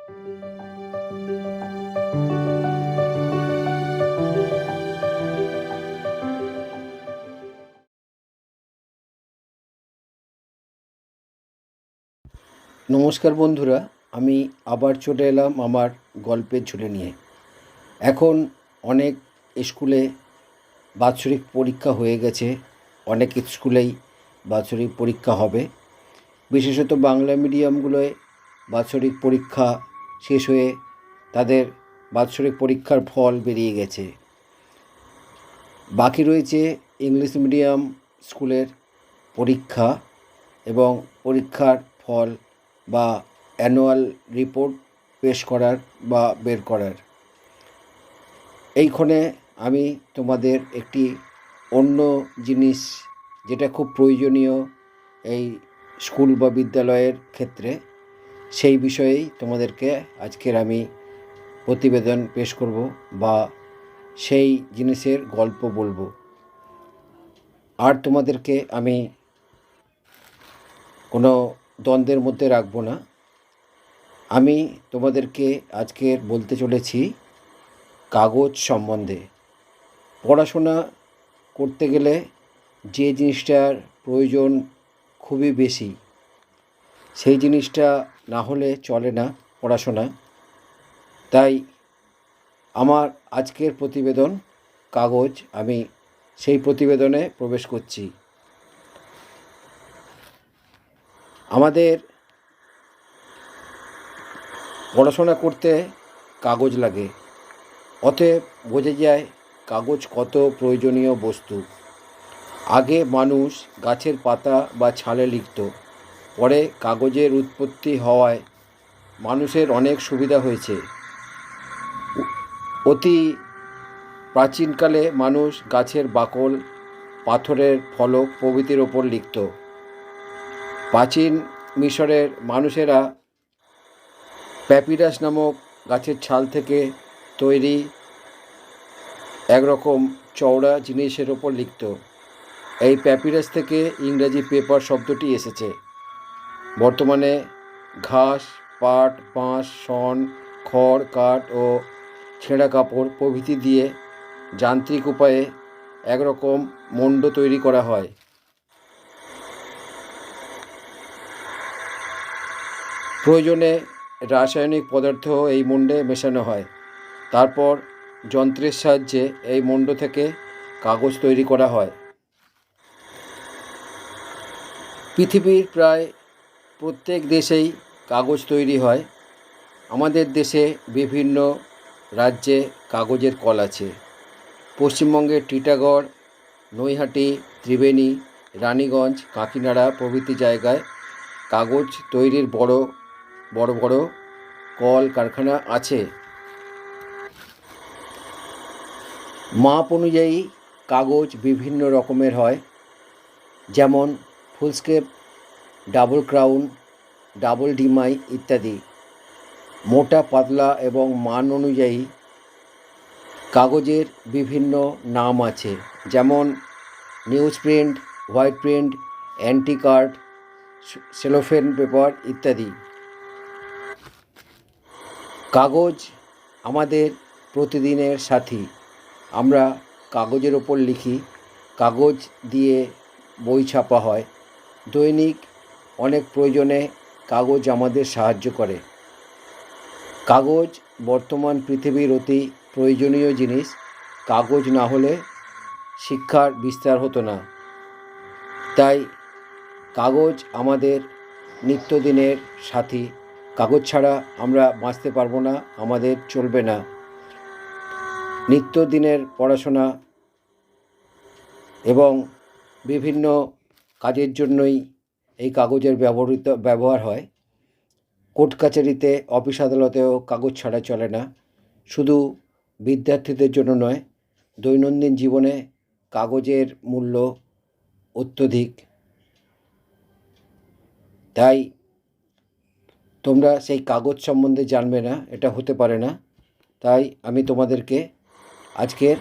নমস্কার বন্ধুরা, আমি আবার চলে এলাম আমার গল্পের ঝুলি নিয়ে। এখন অনেক স্কুলে বাৎসরিক পরীক্ষা হয়ে গেছে, অনেক স্কুলেই বাৎসরিক পরীক্ষা হবে। বিশেষত বাংলা মিডিয়ামগুলোয় বাৎসরিক পরীক্ষা শেষ হয়ে তাদের বাৎসরিক পরীক্ষার ফল বেরিয়ে গেছে। বাকি রয়েছে ইংলিশ মিডিয়াম স্কুলের পরীক্ষা এবং পরীক্ষার ফল বা অ্যানুয়াল রিপোর্ট পেশ করার বা বের করার। এইখানে আমি তোমাদের একটি অন্য জিনিস, যেটা খুব প্রয়োজনীয় এই স্কুল বা বিদ্যালয়ের ক্ষেত্রে, সেই বিষয়েই তোমাদেরকে আজকের আমি প্রতিবেদন পেশ করব বা সেই জিনিসের গল্প বলবো। আর তোমাদেরকে আমি কোনো দ্বন্দ্বের মধ্যে রাখবো না। আমি তোমাদেরকে আজকের বলতে চলেছি কাগজ সম্বন্ধে। পড়াশোনা করতে গেলে যে জিনিসটার প্রয়োজন খুবই বেশি, সেই জিনিসটা না হলে চলে না পড়াশোনা। তাই আমার আজকের প্রতিবেদন কাগজ, আমি সেই প্রতিবেদনে প্রবেশ করছি। আমাদের পড়াশোনা করতে কাগজ লাগে, অতএব বোঝা যায় কাগজ কত প্রয়োজনীয় বস্তু। আগে মানুষ গাছের পাতা বা ছালে লিখত, পরে কাগজের উৎপত্তি হওয়ায় মানুষের অনেক সুবিধা হয়েছে। অতি প্রাচীনকালে মানুষ গাছের বাকল, পাথরের ফলক প্রভৃতির ওপর লিখত। প্রাচীন মিশরের মানুষেরা প্যাপিরাস নামক গাছের ছাল থেকে তৈরি একরকম চওড়া জিনিসের ওপর লিখত। এই প্যাপিরাস থেকে ইংরাজি পেপার শব্দটি এসেছে। বর্তমানে ঘাস, পাট, বাঁশ, শন, খড়, কাঠ ও ছেঁড়া কাপড় প্রভৃতি দিয়ে যান্ত্রিক উপায়ে একরকম মণ্ড তৈরি করা হয়। প্রয়োজনে রাসায়নিক পদার্থ এই মণ্ডে মেশানো হয়। তারপর যন্ত্রের সাহায্যে এই মণ্ড থেকে কাগজ তৈরি করা হয়। পৃথিবীর প্রায় প্রত্যেক দেশেই কাগজ তৈরি হয়। আমাদের দেশে বিভিন্ন রাজ্যে কাগজের কল আছে। পশ্চিমবঙ্গের টিটাগড়, নৈহাটি, ত্রিবেণী, রানীগঞ্জ, কাকিনাড়া প্রভৃতি জায়গায় কাগজ তৈরির বড় বড় কল কারখানা আছে। মাপ অনুযায়ী কাগজ বিভিন্ন রকমের হয়, যেমন foolscap, double crown, double demy ইত্যাদি। মোটা, পাতলা এবং মান অনুযায়ী কাগজের বিভিন্ন নাম আছে, যেমন news print, white print, anti card, cellophane paper ইত্যাদি। কাগজ আমাদের প্রতিদিনের সাথী। আমরা কাগজের ওপর লিখি, কাগজ দিয়ে বই ছাপা হয়। দৈনিক অনেক প্রয়োজনে কাগজ আমাদের সাহায্য করে। কাগজ বর্তমান পৃথিবীর অতি প্রয়োজনীয় জিনিস। কাগজ না হলে শিক্ষার বিস্তার হতো না। তাই কাগজ আমাদের নিত্যদিনের সাথী। কাগজ ছাড়া আমরা বাঁচতে পারবো না, আমাদের চলবে না। নিত্যদিনের পড়াশোনা এবং বিভিন্ন কাজের জন্যই এই কাগজের ব্যবহার হয়। কোর্ট কাছারিতে, অফিস আদালতেও কাগজ ছাড়া চলে না। শুধু বিদ্যার্থীদের জন্য নয়, দৈনন্দিন জীবনে কাগজের মূল্য অত্যধিক। তাই তোমরা সেই কাগজ সম্বন্ধে জানবে না, এটা হতে পারে না। তাই আমি তোমাদেরকে আজকের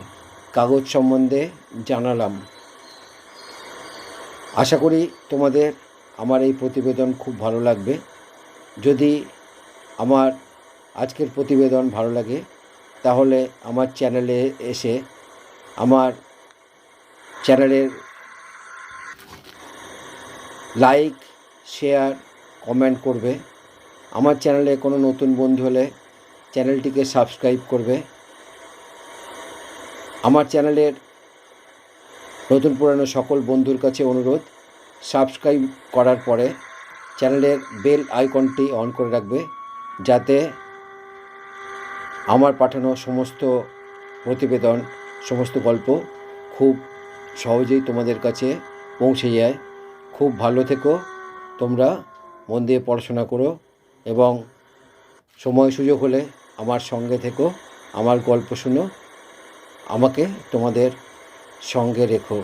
কাগজ সম্বন্ধে জানালাম। আশা করি তোমাদের আমার এই প্রতিবেদন খুব ভালো লাগবে। যদি আমার আজকের প্রতিবেদন ভালো লাগে তাহলে আমার চ্যানেলে এসে আমার চ্যানেলের লাইক, শেয়ার, কমেন্ট করবে। আমার চ্যানেলে কোনো নতুন বন্ধু হলে চ্যানেলটিকে সাবস্ক্রাইব করবে। আমার চ্যানেলের নতুন পুরানো সকল বন্ধুর কাছে অনুরোধ, সাবস্ক্রাইব করার পরে চ্যানেলের বেল আইকনটি অন করে রাখবে, যাতে আমার পাঠানো সমস্ত প্রতিবেদন, সমস্ত গল্প খুব সহজেই তোমাদের কাছে পৌঁছে যায়। খুব ভালো থেকো, তোমরা মন দিয়ে পড়াশোনা করো এবং সময় সুযোগ হলে আমার সঙ্গে থেকো, আমার গল্প শুনো, আমাকে তোমাদের সঙ্গে রেখো।